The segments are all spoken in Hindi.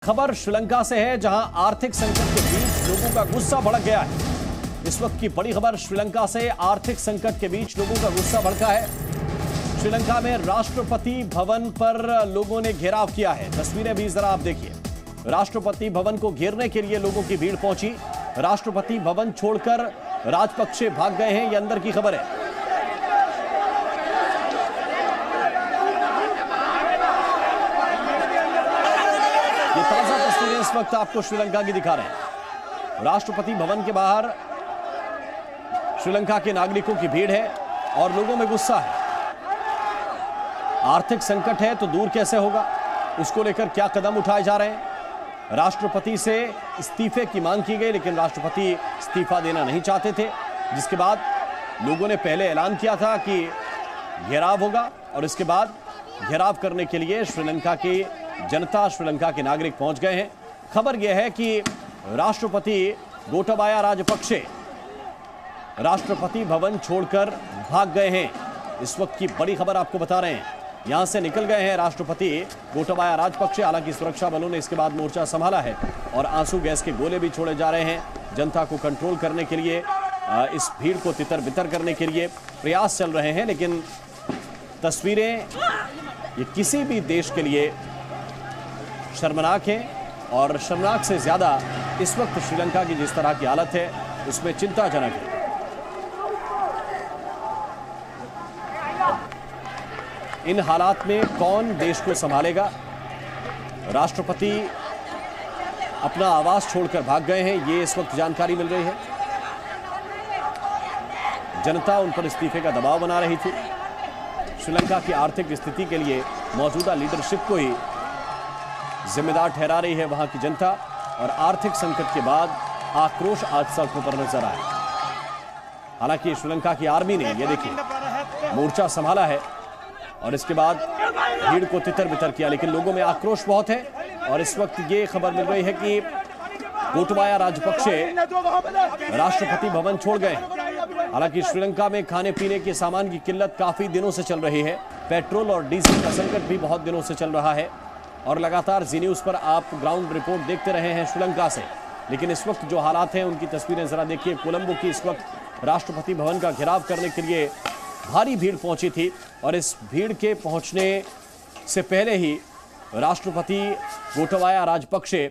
खबर श्रीलंका से है, जहां आर्थिक संकट के बीच लोगों का गुस्सा भड़क गया है। इस वक्त की बड़ी खबर श्रीलंका से, आर्थिक संकट के बीच लोगों का गुस्सा भड़का है। श्रीलंका में राष्ट्रपति भवन पर लोगों ने घेराव किया है। तस्वीरें भी जरा आप देखिए। राष्ट्रपति भवन को घेरने के लिए लोगों की भीड़ पहुंची। राष्ट्रपति भवन छोड़कर राजपक्षे भाग गए हैं, ये अंदर की खबर है। ये ताजा तस्वीरें इस वक्त आपको श्रीलंका की दिखा रहे हैं। राष्ट्रपति भवन के बाहर श्रीलंका के नागरिकों की भीड़ है और लोगों में गुस्सा है। आर्थिक संकट है तो दूर कैसे होगा, उसको लेकर क्या कदम उठाए जा रहे हैं। राष्ट्रपति से इस्तीफे की मांग की गई, लेकिन राष्ट्रपति इस्तीफा देना नहीं चाहते थे, जिसके बाद लोगों ने पहले ऐलान किया था कि घेराव होगा और इसके बाद घेराव करने के लिए श्रीलंका की जनता, श्रीलंका के नागरिक पहुंच गए हैं। खबर यह है कि राष्ट्रपति गोटाबाया राजपक्षे राष्ट्रपति भवन छोड़कर भाग गए हैं। इस वक्त की बड़ी खबर आपको बता रहे हैं। यहां से निकल गए हैं राष्ट्रपति गोटाबाया राजपक्षे। हालांकि सुरक्षा बलों ने इसके बाद मोर्चा संभाला है और आंसू गैस के गोले भी छोड़े जा रहे हैं। जनता को कंट्रोल करने के लिए, इस भीड़ को तितर बितर करने के लिए प्रयास चल रहे हैं। लेकिन तस्वीरें ये किसी भी देश के लिए शर्मनाक है और शर्मनाक से ज्यादा इस वक्त श्रीलंका की जिस तरह की हालत है उसमें चिंताजनक है। इन हालात में कौन देश को संभालेगा। राष्ट्रपति अपना आवास छोड़कर भाग गए हैं, ये इस वक्त जानकारी मिल रही है। जनता उन पर इस्तीफे का दबाव बना रही थी। श्रीलंका की आर्थिक स्थिति के लिए मौजूदा लीडरशिप को ही जिम्मेदार ठहरा रही है वहां की जनता। और आर्थिक संकट के बाद आक्रोश आज सड़कों पर नजर आया। हालांकि श्रीलंका की आर्मी ने, ये देखिए, मोर्चा संभाला है और इसके बाद भीड़ को तितर बितर किया, लेकिन लोगों में आक्रोश बहुत है। और इस वक्त ये खबर मिल रही है कि गोटाबाया राजपक्षे राष्ट्रपति भवन छोड़ गए। हालांकि श्रीलंका में खाने पीने के सामान की किल्लत काफी दिनों से चल रही है। पेट्रोल और डीजल का संकट भी बहुत दिनों से चल रहा है और लगातार जी न्यूज पर आप ग्राउंड रिपोर्ट देखते रहे हैं श्रीलंका से। लेकिन इस वक्त जो हालात हैं उनकी तस्वीरें जरा देखिए। कोलंबो की इस वक्त राष्ट्रपति भवन का घेराव करने के लिए भारी भीड़ पहुंची थी और इस भीड़ के पहुंचने से पहले ही राष्ट्रपति गोटाबाया राजपक्षे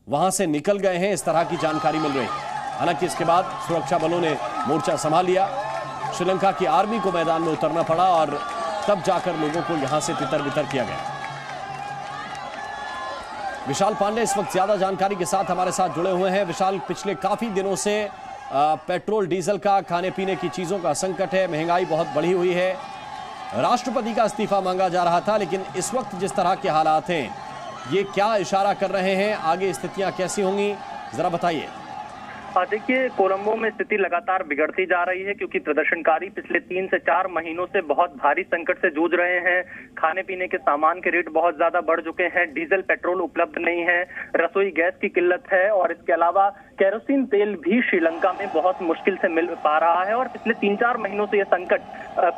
वहां से निकल गए हैं, इस तरह की जानकारी मिल रही है। हालांकि इसके बाद सुरक्षा बलों ने मोर्चा संभाल लिया। श्रीलंका की आर्मी को मैदान में उतरना पड़ा और तब जाकर लोगों को यहां से तितर बितर किया गया। विशाल पांडे इस वक्त ज्यादा जानकारी के साथ हमारे साथ जुड़े हुए हैं। विशाल, पिछले काफी दिनों से पेट्रोल डीजल का, खाने पीने की चीजों का संकट है, महंगाई बहुत बढ़ी हुई है। राष्ट्रपति का इस्तीफा मांगा जा रहा था, लेकिन इस वक्त जिस तरह के हालात हैं ये क्या इशारा कर रहे हैं, आगे स्थितियां कैसी होंगी, जरा बताइए। देखिए, कोलंबो में स्थिति लगातार बिगड़ती जा रही है क्योंकि प्रदर्शनकारी पिछले 3 से 4 महीनों से बहुत भारी संकट से जूझ रहे हैं। खाने पीने के सामान के रेट बहुत ज्यादा बढ़ चुके हैं, डीजल पेट्रोल उपलब्ध नहीं है, रसोई गैस की किल्लत है और इसके अलावा केरोसिन तेल भी श्रीलंका में बहुत मुश्किल से मिल पा रहा है। और पिछले 3-4 महीनों से यह संकट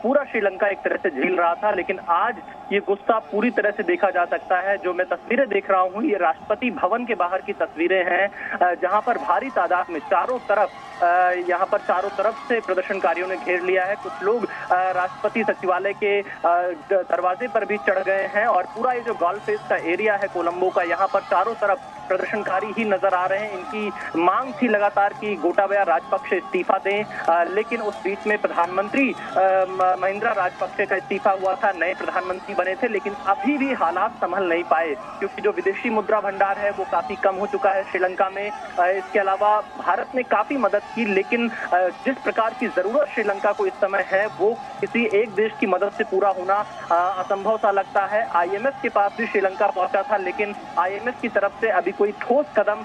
पूरा श्रीलंका एक तरह से झेल रहा था। लेकिन आज ये गुस्सा पूरी तरह से देखा जा सकता है। जो मैं तस्वीरें देख रहा हूँ, ये राष्ट्रपति भवन के बाहर की तस्वीरें हैं, जहां पर भारी तादाद में चारों तरफ से प्रदर्शनकारियों ने घेर लिया है। कुछ लोग राष्ट्रपति सचिवालय के दरवाजे पर भी चढ़ गए हैं और पूरा ये जो गोल्फ फेस का एरिया है कोलंबो का, यहाँ पर चारों तरफ प्रदर्शनकारी ही नजर आ रहे हैं। इनकी मांग थी लगातार कि गोटाबाया राजपक्षे इस्तीफा दें, लेकिन उस बीच में प्रधानमंत्री महिंद्रा राजपक्षे का इस्तीफा हुआ था, नए प्रधानमंत्री बने थे। लेकिन अभी भी हालात संभल नहीं पाए क्योंकि जो विदेशी मुद्रा भंडार है वो काफी कम हो चुका है श्रीलंका में। इसके अलावा भारत ने काफी मदद की, लेकिन जिस प्रकार की जरूरत श्रीलंका को इस समय है वो किसी एक देश की मदद से पूरा होना असंभव सा लगता है। IMF के पास भी श्रीलंका पहुंचा था, लेकिन IMF की तरफ से अभी कोई ठोस कदम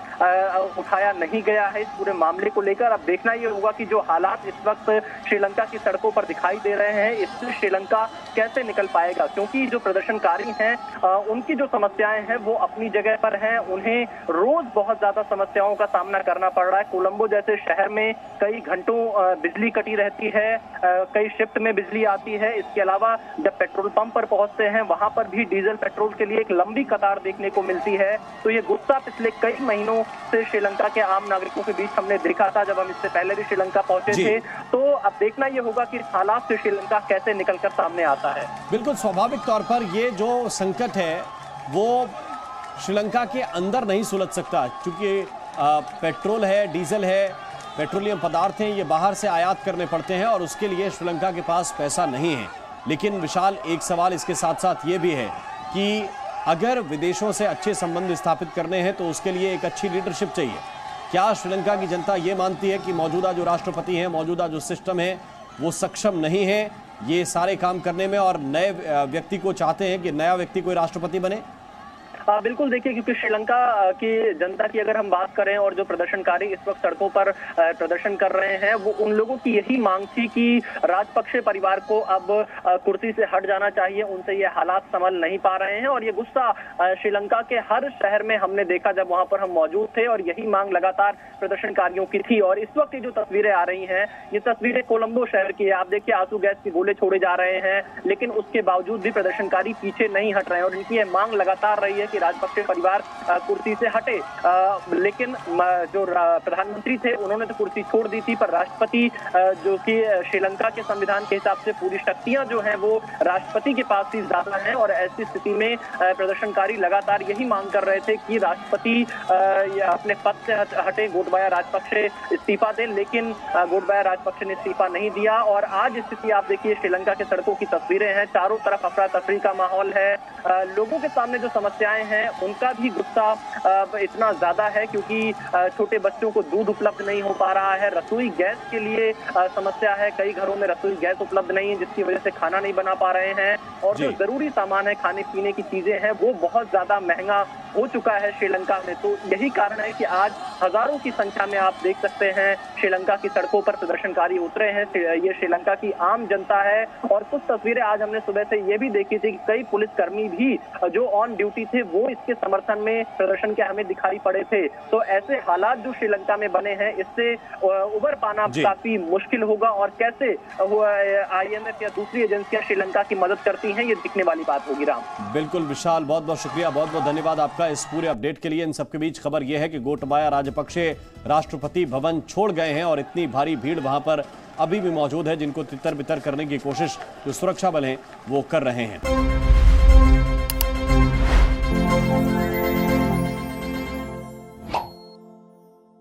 उठाया नहीं गया है इस पूरे मामले को लेकर। अब देखना ये होगा कि जो हालात इस वक्त श्रीलंका की सड़कों पर दिखाई दे रहे हैं, इससे श्रीलंका कैसे निकल पाएगा। क्योंकि जो प्रदर्शनकारी हैं उनकी जो समस्याएं हैं वो अपनी जगह पर हैं, उन्हें रोज बहुत ज्यादा समस्याओं का सामना करना पड़ रहा है। कोलंबो जैसे शहर में कई घंटों बिजली कटी रहती है, कई शिफ्ट में बिजली आती है। इसके अलावा जब पेट्रोल पंप पर पहुंचते हैं वहां पर भी डीजल पेट्रोल के लिए एक लंबी कतार देखने को मिलती है। तो ये गुस्सा पिछले कई महीनों से श्रीलंका के आम नागरिकों के बीच हमने देखा था जब हम इससे पहले भी श्रीलंका पहुंचे थे। तो अब देखना ये होगा कि इस हालात से श्रीलंका कैसे निकलकर सामने आता है। बिल्कुल स्वाभाविक तौर पर ये जो संकट है वो श्रीलंका के अंदर नहीं सुलझ सकता, क्योंकि पेट्रोल है, डीजल है, पेट्रोलियम पदार्थ हैं, ये बाहर से आयात करने पड़ते हैं और उसके लिए श्रीलंका के पास पैसा नहीं है। लेकिन विशाल, एक सवाल इसके साथ साथ ये भी है कि अगर विदेशों से अच्छे संबंध स्थापित करने हैं तो उसके लिए एक अच्छी लीडरशिप चाहिए। क्या श्रीलंका की जनता ये मानती है कि मौजूदा जो राष्ट्रपति हैं, मौजूदा जो सिस्टम है, वो सक्षम नहीं है ये सारे काम करने में और नए व्यक्ति को चाहते हैं कि नया व्यक्ति कोई राष्ट्रपति बने? बिल्कुल, देखिए, क्योंकि श्रीलंका की जनता की अगर हम बात करें और जो प्रदर्शनकारी इस वक्त सड़कों पर प्रदर्शन कर रहे हैं, वो उन लोगों की यही मांग थी कि राजपक्षे परिवार को अब कुर्सी से हट जाना चाहिए। उनसे ये हालात संभल नहीं पा रहे हैं और ये गुस्सा श्रीलंका के हर शहर में हमने देखा जब वहां पर हम मौजूद थे और यही मांग लगातार प्रदर्शनकारियों की थी। और इस वक्त ये जो तस्वीरें आ रही हैं, ये तस्वीरें कोलंबो शहर की है। आप देखिए, आंसू गैस के गोले छोड़े जा रहे हैं, लेकिन उसके बावजूद भी प्रदर्शनकारी पीछे नहीं हट रहे हैं और इनकी ये मांग लगातार रही है कि राजपक्षे परिवार कुर्सी से हटे। लेकिन जो प्रधानमंत्री थे उन्होंने तो कुर्सी छोड़ दी थी, पर राष्ट्रपति जो कि श्रीलंका के संविधान के हिसाब से पूरी शक्तियां जो हैं वो राष्ट्रपति के पास ही ज्यादा हैं। और ऐसी स्थिति में प्रदर्शनकारी लगातार यही मांग कर रहे थे कि राष्ट्रपति अपने पद से हटे, गोटबाया राजपक्षे इस्तीफा दें। लेकिन गोटबाया राजपक्षे ने इस्तीफा नहीं दिया और आज स्थिति आप देखिए, श्रीलंका के सड़कों की तस्वीरें हैं, चारों तरफ अफरा तफरी का माहौल है। लोगों के सामने जो समस्याएं हैं उनका भी गुस्सा इतना ज्यादा है क्योंकि छोटे बच्चों को दूध उपलब्ध नहीं हो पा रहा है, रसोई गैस के लिए समस्या है, कई घरों में रसोई गैस उपलब्ध नहीं है जिसकी वजह से खाना नहीं बना पा रहे हैं और जो जरूरी सामान है, खाने पीने की चीजें हैं, वो बहुत ज्यादा महंगा हो चुका है श्रीलंका में। तो यही कारण है कि आज हजारों की संख्या में आप देख सकते हैं श्रीलंका की सड़कों पर प्रदर्शनकारी उतरे हैं। ये श्रीलंका की आम जनता है और कुछ तस्वीरें आज हमने सुबह से ये भी देखी थी कि कई पुलिसकर्मी भी जो ऑन ड्यूटी थे वो इसके समर्थन में प्रदर्शन के हमें दिखाई पड़े थे। तो ऐसे हालात जो श्रीलंका में बने हैं, इससे उबर पाना काफी मुश्किल होगा और कैसे IMF या दूसरी एजेंसियां श्रीलंका की मदद करती हैं, ये दिखने वाली बात होगी। राम, बिल्कुल विशाल, बहुत बहुत शुक्रिया, बहुत बहुत धन्यवाद आपका इस पूरे अपडेट के लिए। इन सबके बीच खबर यह है कि गोटबाया राजपक्षे राष्ट्रपति भवन छोड़ गए हैं और इतनी भारी भीड़ वहां पर अभी भी मौजूद है जिनको तितर बितर करने की कोशिश जो सुरक्षा बल हैं वो कर रहे हैं।